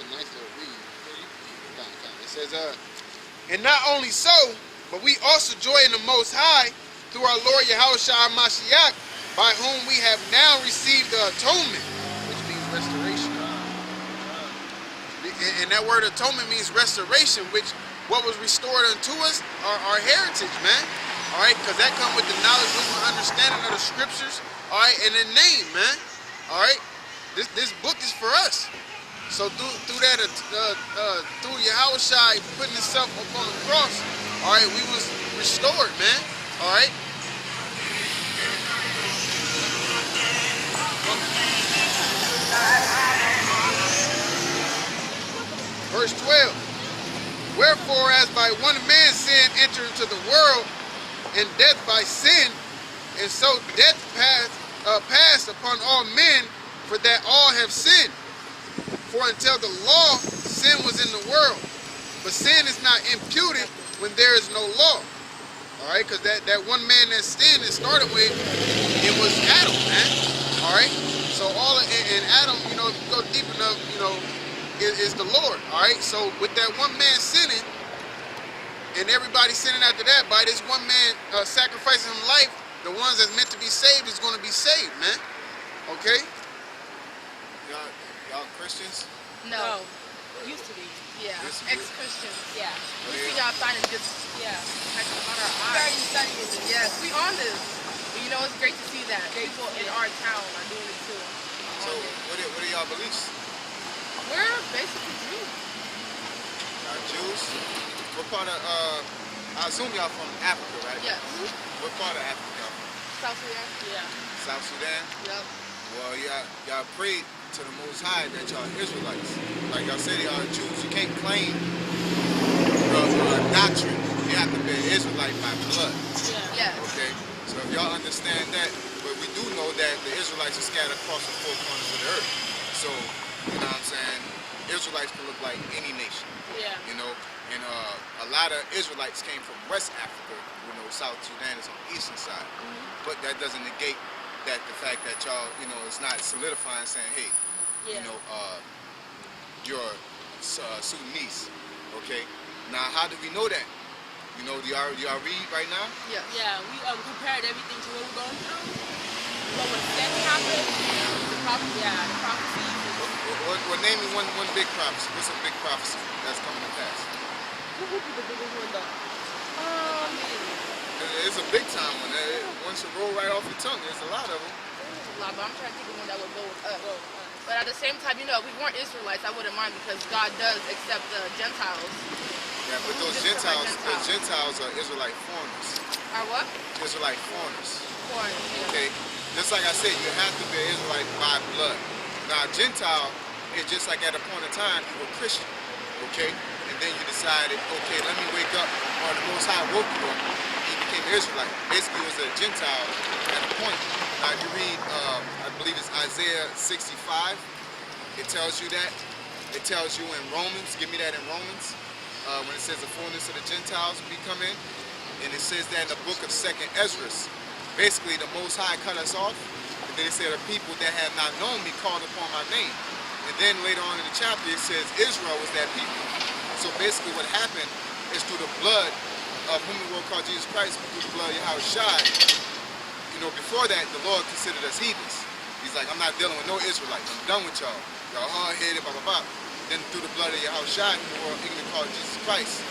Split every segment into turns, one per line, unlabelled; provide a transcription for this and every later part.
a nice little read. It says, and not only so, but we also joy in the Most High through our Lord Yahushua Mashiach, by whom we have now received the atonement, which means restoration. And that word atonement means restoration, which what was restored unto us, our heritage, man. All right, because that comes with the knowledge, wisdom, understanding of the scriptures. All right, and the name, man. All right, this book is for us. So through that, through Yahushua putting himself up on the cross, all right, we was restored, man. All right. Verse 12. Wherefore, as by one man sin entered into the world, and death by sin, and so death passed upon all men, for that all have sinned. For until the law, sin was in the world, but sin is not imputed when there is no law. All right, because that one man that sinned and started with, it was Adam, man. All right, so and Adam, you know, if you go deep enough, you know, is the Lord. All right, so with that one man sinning, and everybody sinning after that, by this one man sacrificing his life, the ones that's meant to be saved is going to be saved, man. Okay.
Y'all Christians?
No. Used to be. Yeah. Ex-Christians. Yeah. We see y'all signing just, like on our eyes. Studying it. Yes. We on this. But, you know, it's great to see that people in our town are doing it too.
So, what are y'all beliefs?
We're basically Jews.
Jews? What part of, I assume y'all from Africa, right?
Yes.
What part of Africa y'all from?
South Sudan? Yeah.
South Sudan?
Yep.
Well, y'all prayed to the Most High that y'all Israelites. Like y'all said, y'all Jews. You can't claim the doctrine. You have to be an Israelite by blood.
Yeah.
Okay? So if y'all understand that, but we do know that the Israelites are scattered across the four corners of the earth. So, you know what I'm saying? Israelites can look like any nation.
Yeah.
You know? And a lot of Israelites came from West Africa. You know, South Sudan is on the eastern side. But that doesn't negate that the fact that y'all, you know, it's not solidifying saying, hey, you know, you're Sudanese. Okay? Now, how do we know that? You know, do y'all read right now?
Yeah. Yeah, we compared everything to what we're going through. What was then happened, the prophecy.
Well, name me one big prophecy. What's a big prophecy that's coming to pass?
What would be the biggest one though?
It's a big time one. One should roll right off your tongue. There's a lot of them.
There's a lot, but I'm trying to think of one that would go with us. But at the same time, you know, if we weren't Israelites, I wouldn't mind because God does accept the Gentiles.
Yeah, but those Gentiles are Israelite foreigners.
Are what?
Israelite foreigners.
Foreigners, yeah.
Okay? Just like I said, you have to be an Israelite by blood. Now, Gentile is just like at a point in time, you were Christian. Okay? And then you decided, okay, let me wake up, or the Most High woke you up, and you became an Israelite. Basically, it was a Gentile at a point. Now, if you read, I believe it's Isaiah 65, it tells you that. It tells you in Romans, give me that in Romans, when it says the fullness of the Gentiles will be coming, and it says that in the book of 2nd Ezra. Basically, the Most High cut us off, and then it said, the people that have not known me called upon my name. And then later on in the chapter, it says Israel was that people. So basically what happened is through the blood of whom the world called Jesus Christ, through the blood of Yahushua, you know, before that, the Lord considered us heathens. He's like, I'm not dealing with no Israelites. I'm done with y'all. Y'all hard-headed, blah, blah, blah. Then through the blood of Yahushua, the world ignorant called Jesus Christ,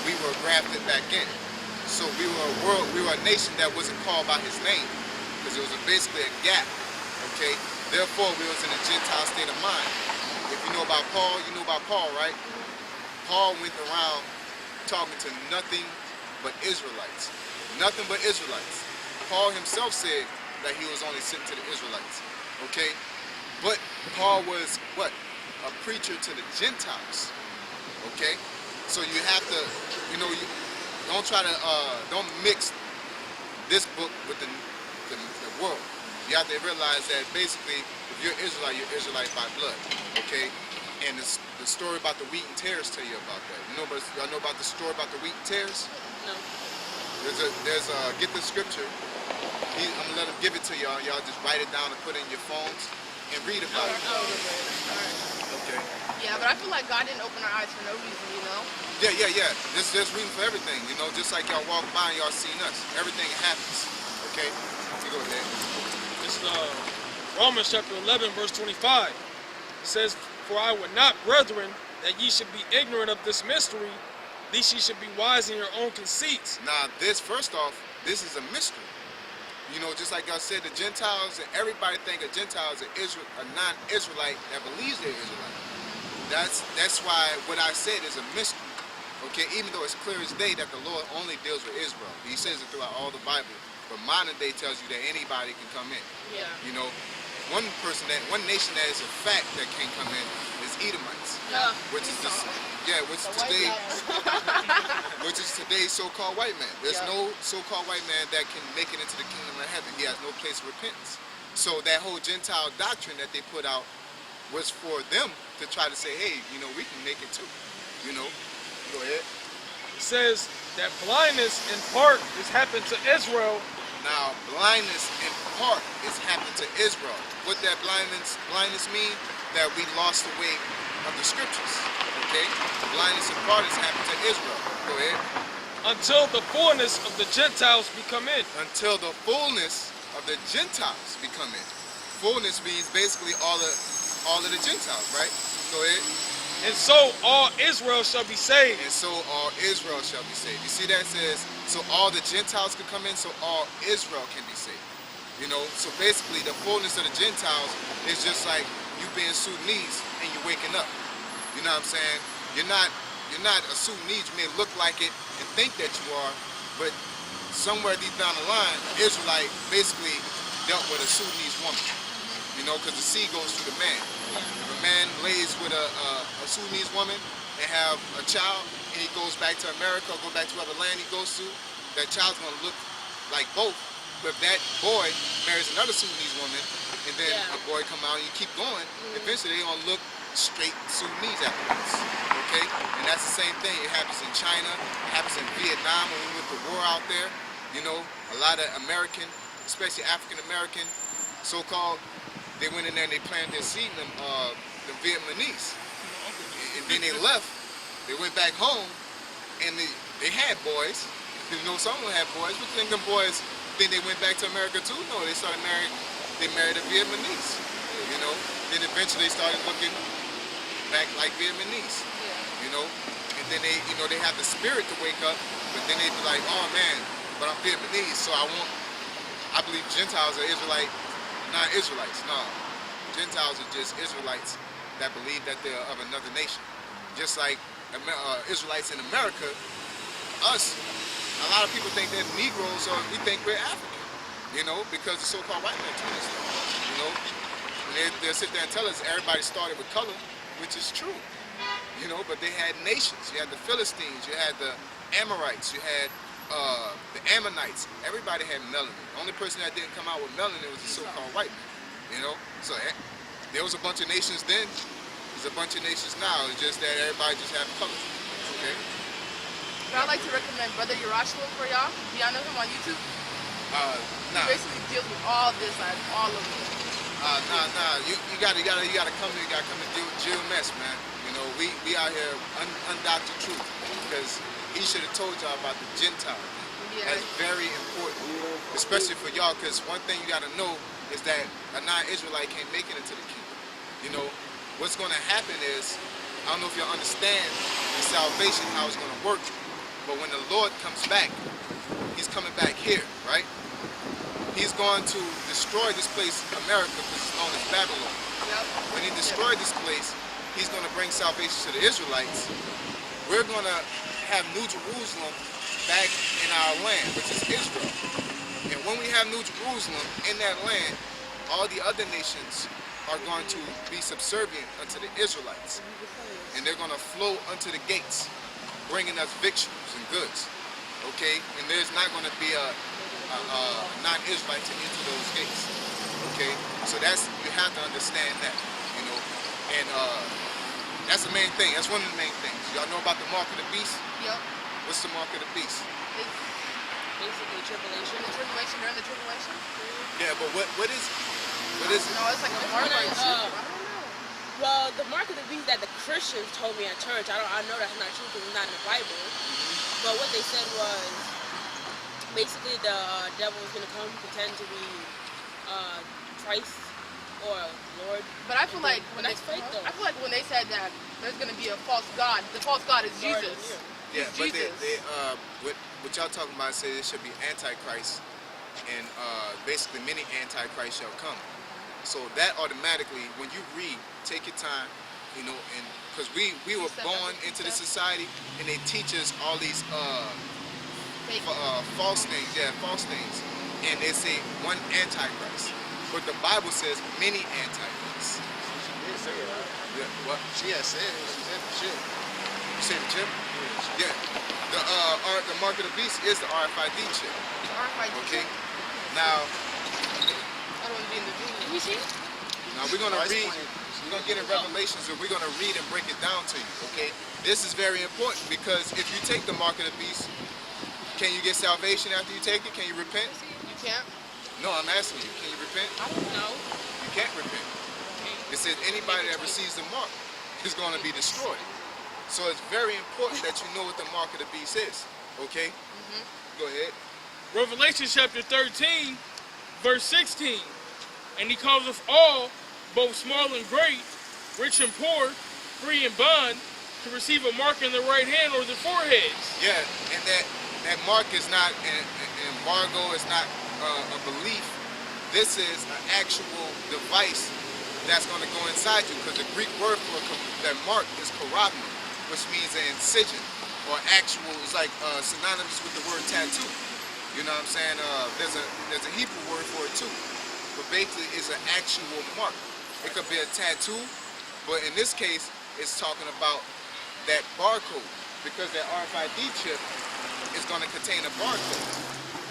we were grafted back in. So we were a nation that wasn't called by his name, because it was basically a gap, okay? Therefore, we was in a Gentile state of mind. If you know about Paul, you know about Paul, right? Paul went around talking to nothing but Israelites. Nothing but Israelites. Paul himself said that he was only sent to the Israelites, okay? But Paul was, what? A preacher to the Gentiles, okay? So you have to, you know, you don't try to, don't mix this book with the world. You have to realize that basically, if you're Israelite, you're Israelite by blood, okay? And the story about the wheat and tares tell you about that. Y'all know about the story about the wheat and tares?
No.
There's get the scripture. I'm gonna let him give it to y'all. Y'all just write it down and put it in your phones and read about it. Okay.
Yeah, but I feel like God didn't open our eyes for no reason, you know?
Yeah. There's reason for everything, you know, just like y'all walk by and y'all seen us. Everything happens. Okay? You go ahead.
It's Romans chapter 11, verse 25. It says, "For I would not, brethren, that ye should be ignorant of this mystery, lest ye should be wise in your own conceits."
Now, this, first off, this is a mystery. You know, just like y'all said, the Gentiles, and everybody think a Gentile is a non-Israelite that believes they're Israelite. That's why what I said is a mystery. Okay, even though it's clear as day that the Lord only deals with Israel. He says it throughout all the Bible. But modern day tells you that anybody can come in.
Yeah.
You know, one nation that is a fact that can't come in is Edomites.
Yeah.
Which is which is today's so-called white man. There's no so-called white man that can make it into the kingdom of heaven. He has no place of repentance. So that whole Gentile doctrine that they put out was for them to try to say, hey, you know, we can make it too. You know, go ahead.
It says that blindness in part has happened to Israel.
Now, blindness in part is happened to Israel. What that blindness mean? That we lost the way of the scriptures. Okay? Blindness in part has happened to Israel. Go ahead.
Until the fullness of the Gentiles become in.
Until the fullness of the Gentiles become in. Fullness means basically all of the Gentiles, right? Go ahead.
And so all Israel shall be saved.
And so all Israel shall be saved. You see that it says, so all the Gentiles can come in, so all Israel can be saved. You know, so basically the fullness of the Gentiles is just like you being Sudanese and you waking up. You know what I'm saying? You're not a Sudanese. You may look like it and think that you are, but somewhere deep down the line, Israelite basically dealt with a Sudanese woman. You know, because the seed goes through the man. If a man lays with a Sudanese woman and have a child, and he goes back to America or go back to whatever land he goes to, that child's going to look like both. But if that boy marries another Sudanese woman, and then a boy come out and you keep going, eventually they're going to look straight Sudanese afterwards. Okay? And that's the same thing. It happens in China. It happens in Vietnam when we went to war out there. You know, a lot of American, especially African American, so-called, they went in there and they planted their seed in the Vietnamese. And then they left. They went back home and they had boys. You know, some of them had boys. But you think them boys think they went back to America too? No, they married a Vietnamese. You know, then eventually they started looking back like Vietnamese. You know, and then they have the spirit to wake up, but then they be like, oh man, but I'm Vietnamese, so I believe Gentiles are Israelite. Not Israelites, no. Gentiles are just Israelites that believe that they're of another nation. Just like Israelites in America, us, a lot of people think they're Negroes or we think we're African, you know, because the so-called white man told us that, you know. And they'll sit there and tell us everybody started with color, which is true, you know, but they had nations. You had the Philistines, you had the Amorites, you had the Ammonites. Everybody had melanin. The only person that didn't come out with melanin was the so-called white man. You know, so there was a bunch of nations then. There's a bunch of nations now. It's just that everybody just have color. Okay.
But I'd like to recommend Brother Yerashua for y'all. Do y'all know him on YouTube?
Nah.
He basically deals with all this, like all of it.
Nah. You gotta come. You gotta come and deal with Jill Mess, man. You know, we out here undoctored truth because he should have told y'all about the Gentile. Yeah. That's very important, especially for y'all, because one thing you got to know is that a non-Israelite can't make it into the kingdom. You know, what's going to happen is, I don't know if y'all understand the salvation, how it's going to work, but when the Lord comes back, he's coming back here, right? He's going to destroy this place, America, because it's known as Babylon. Yep. When he destroyed this place, he's going to bring salvation to the Israelites. We're going to have New Jerusalem back in our land, which is Israel. And when we have New Jerusalem in that land, all the other nations are going to be subservient unto the Israelites. And they're going to flow unto the gates, bringing us victuals and goods. Okay? And there's not going to be a non-Israelite to enter those gates. Okay? So you have to understand that, you know. And that's the main thing. That's one of the main things. Y'all know about the mark of the beast?
Yep.
What's the mark of the beast?
It's basically tribulation. The tribulation during the tribulation?
Yeah, but what is it?
No, it's like a mark or a I don't know.
Well, the mark of the beast that the Christians told me at church, I know that's not true because it's not in the Bible. But what they said was basically the devil is gonna come pretend to be Christ or Lord.
But I feel like when
it's fake though.
I feel like when they said that there's gonna be a false god, the false god is
Lord
Jesus.
Yeah,
It's
but
Jesus.
what y'all talking about say it should be antichrist, and basically many antichrists shall come. So that automatically, when you read, take your time, you know, and because we were born into this society, and they teach us all these false things, false things, and they say one antichrist, but the Bible says many antichrists.
She did say it, right?
Yeah, what?
She had said it. She said the shit.
You say the chip? Yeah. The mark of the beast is the RFID chip.
RFID.
Okay. Now,
I don't want to be in the video.
Let me see.
now we're gonna
Price
read.
point.
We're gonna get in Revelations, and we're gonna read and break it down to you. Okay. This is very important because if you take the mark of the beast, can you get salvation after you take it? Can you repent?
You can't.
No, I'm asking you. Can you repent?
I don't know.
You can't repent. It says anybody that receives the mark is going to be destroyed. So it's very important that you know what the mark of the beast is. Okay? Go ahead.
Revelation chapter 13, verse 16. And he calls us all, both small and great, rich and poor, free and bond, to receive a mark in the right hand or the foreheads.
Yeah, and that mark is not an embargo, it's not a belief. This is an actual device that's going to go inside you, because the Greek word for that mark is karabma, which means an incision or actual. It's like synonymous with the word tattoo. You know what I'm saying? There's a Hebrew word for it too, but basically it's an actual mark. It could be a tattoo, but in this case, it's talking about that barcode, because that RFID chip is going to contain a barcode.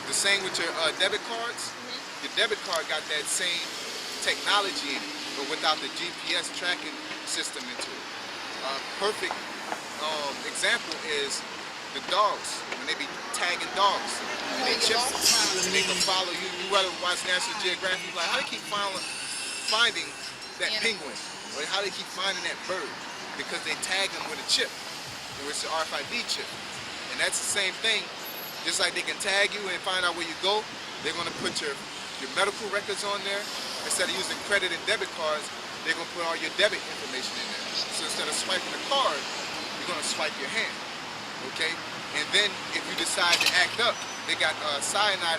The same with your debit cards. Your debit card got that same technology in it, but without the GPS tracking system into it. Perfect example is the dogs. When they be tagging dogs, and they chip them, and they can follow you. You rather watch National Geographic, like how they keep finding that penguin, or how they keep finding that bird, because they tag them with a chip, which is the RFID chip. And that's the same thing. Just like they can tag you and find out where you go, they're going to put your medical records on there. Instead of using credit and debit cards, they're going to put all your debit information in there. So instead of swiping the card, you're going to swipe your hand. Okay? And then if you decide to act up, they got cyanide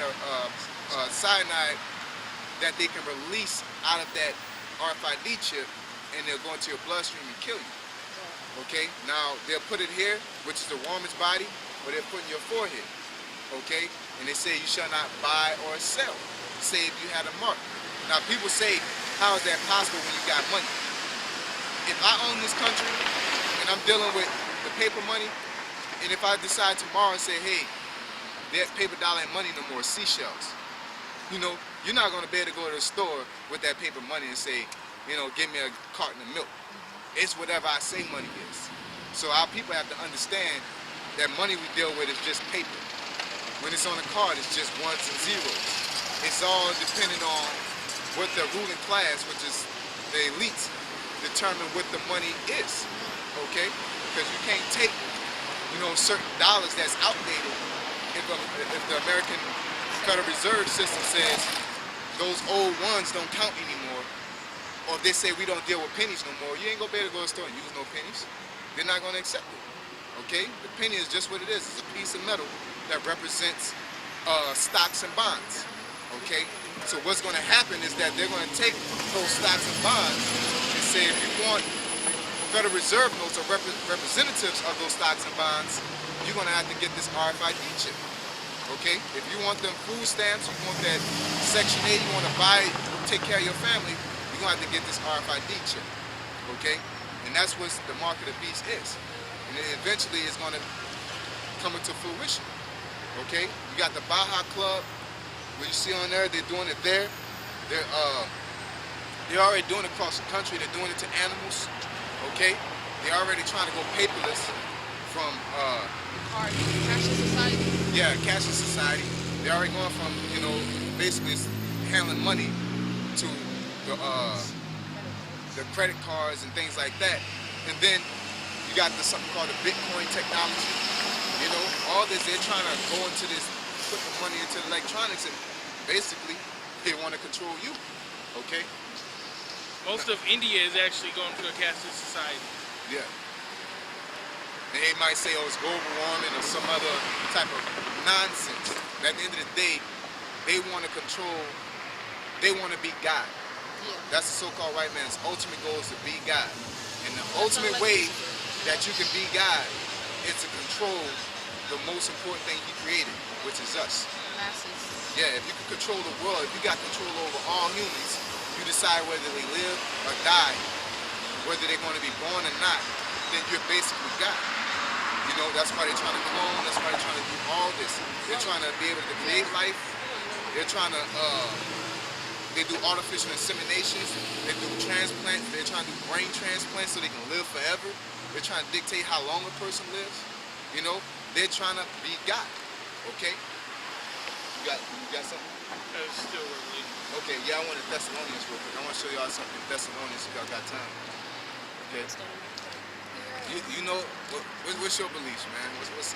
that they can release out of that RFID chip, and they'll go into your bloodstream and kill you. Okay? Now, they'll put it here, which is the warmest body, or they'll put it in your forehead. Okay? And they say you shall not buy or sell, say if you had a mark. Now, people say, how is that possible when you got money? If I own this country and I'm dealing with the paper money, and if I decide tomorrow and say, hey, that paper dollar ain't money no more, seashells, you know, you're not going to be able to go to the store with that paper money and say, you know, give me a carton of milk. It's whatever I say money is. So our people have to understand that money we deal with is just paper. When it's on a card, it's just ones and zeros. It's all dependent on what the ruling class, which is the elites, determine what the money is, okay? Because you can't take, you know, certain dollars that's outdated. If the American Federal Reserve System says those old ones don't count anymore, or if they say we don't deal with pennies no more, you ain't gonna be able to go to the store and use no pennies. They're not gonna accept it, okay? The penny is just what it is. It's a piece of metal that represents stocks and bonds, okay? So what's going to happen is that they're going to take those stocks and bonds and say, if you want Federal Reserve notes or representatives of those stocks and bonds, you're going to have to get this RFID chip, okay? If you want them food stamps, you want that Section 8, you want to buy, take care of your family, you're going to have to get this RFID chip, okay? And that's what the mark of the beast is. And then eventually it's going to come into fruition, okay? You got the Baja Club. What you see on there, they're doing it there. They're already doing it across the country. They're doing it to animals, okay? They're already trying to go paperless from
Cashless society.
Yeah, cashless society. They're already going from, you know, basically handling money to the the credit cards and things like that. And then you got something called the Bitcoin technology. You know, all this, they're trying to go into this, put the money into electronics, and basically they want to control you. Okay?
Most of India is actually going through a cashless society.
Yeah. And they might say, oh, it's global warming or some other type of nonsense. But at the end of the day, they want to control, they want to be God.
Yeah.
That's the so-called white man's ultimate goal, is to be God. And the ultimate way that you can be God is to control the most important thing he created, which is us.
Masses.
Yeah, if you can control the world, if you got control over all humans, you decide whether they live or die, whether they're going to be born or not, then you're basically God. You know, that's why they're trying to clone, that's why they're trying to do all this. They're trying to be able to create life. They're trying to, they do artificial inseminations, they do transplants, they're trying to do brain transplants so they can live forever. They're trying to dictate how long a person lives. You know, they're trying to be God. Okay? You got something?
It's still early.
Okay, yeah, I want to Thessalonians real quick. I want to show y'all something in Thessalonians if y'all got time. Okay? You know, what's your beliefs, man? What's